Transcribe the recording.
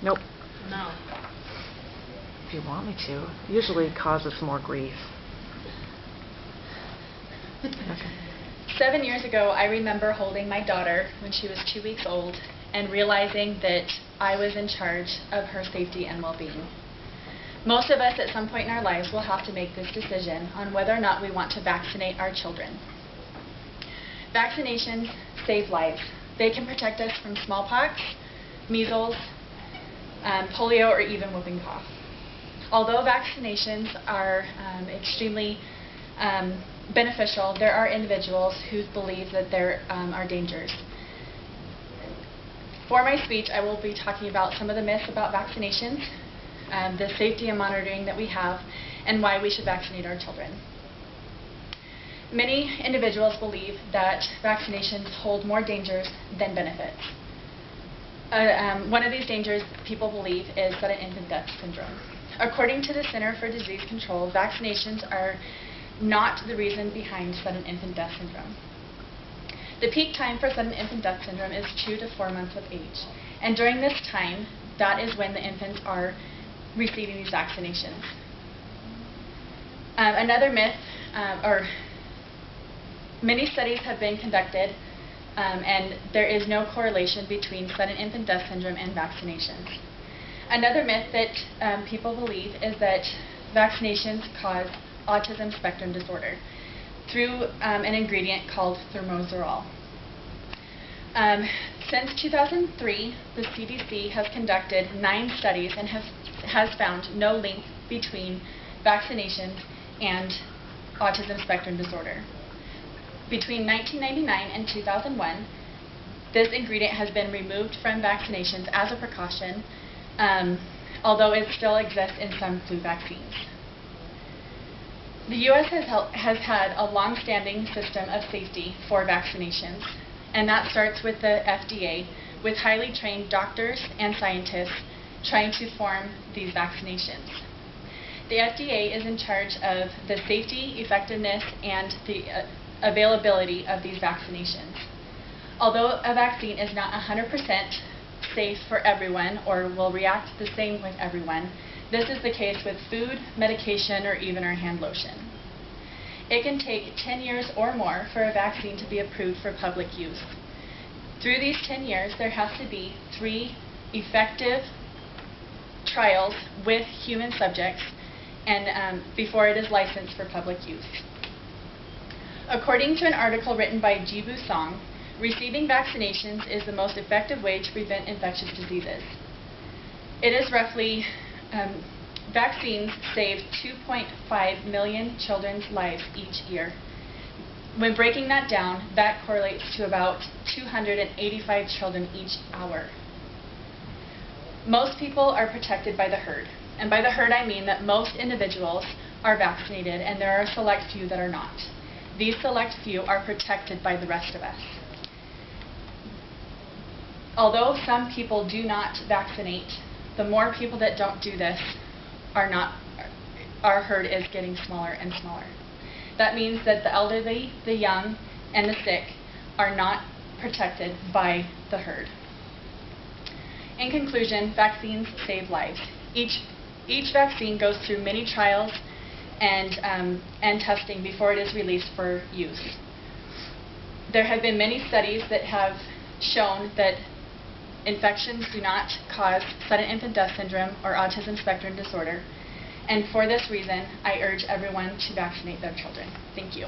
Nope. No. If you want me to. Usually it causes more grief. Okay. 7 years ago, I remember holding my daughter when she was 2 weeks old and realizing that I was in charge of her safety and well-being. Most of us at some point in our lives will have to make this decision on whether or not we want to vaccinate our children. Vaccinations save lives. They can protect us from smallpox, measles, polio, or even whooping cough. Although vaccinations are extremely beneficial, there are individuals who believe that there are dangers. For my speech, I will be talking about some of the myths about vaccinations, the safety and monitoring that we have, and why we should vaccinate our children. Many individuals believe that vaccinations hold more dangers than benefits. One of these dangers people believe is sudden infant death syndrome. According to the Center for Disease Control, vaccinations are not the reason behind sudden infant death syndrome. The peak time for sudden infant death syndrome is 2 to 4 months of age. And during this time, that is when the infants are receiving these vaccinations. Another myth, or many studies have been conducted, and there is no correlation between sudden infant death syndrome and vaccinations. Another myth that people believe is that vaccinations cause autism spectrum disorder through an ingredient called thimerosal. Since 2003, the CDC has conducted 9 studies and has found no link between vaccinations and autism spectrum disorder. Between 1999 and 2001, this ingredient has been removed from vaccinations as a precaution, although it still exists in some flu vaccines. The U.S. has had a long-standing system of safety for vaccinations, and that starts with the FDA, with highly trained doctors and scientists trying to form these vaccinations. The FDA is in charge of the safety, effectiveness, and the availability of these vaccinations. Although a vaccine is not 100% safe for everyone or will react the same with everyone, this is the case with food, medication, or even our hand lotion. It can take 10 years or more for a vaccine to be approved for public use. Through these 10 years, there has to be 3 effective trials with human subjects and before it is licensed for public use. According to an article written by Jibu Song, receiving vaccinations is the most effective way to prevent infectious diseases. It is roughly, vaccines save 2.5 million children's lives each year. When breaking that down, that correlates to about 285 children each hour. Most people are protected by the herd. And by the herd, I mean that most individuals are vaccinated and there are a select few that are not. These select few are protected by the rest of us. Although some people do not vaccinate, the more people that don't do this our herd is getting smaller and smaller. That means that the elderly, the young, and the sick are not protected by the herd. In conclusion, vaccines save lives. Each vaccine goes through many trials and testing before it is released for use. There have been many studies that have shown that infections do not cause sudden infant death syndrome or autism spectrum disorder. And for this reason, I urge everyone to vaccinate their children. Thank you.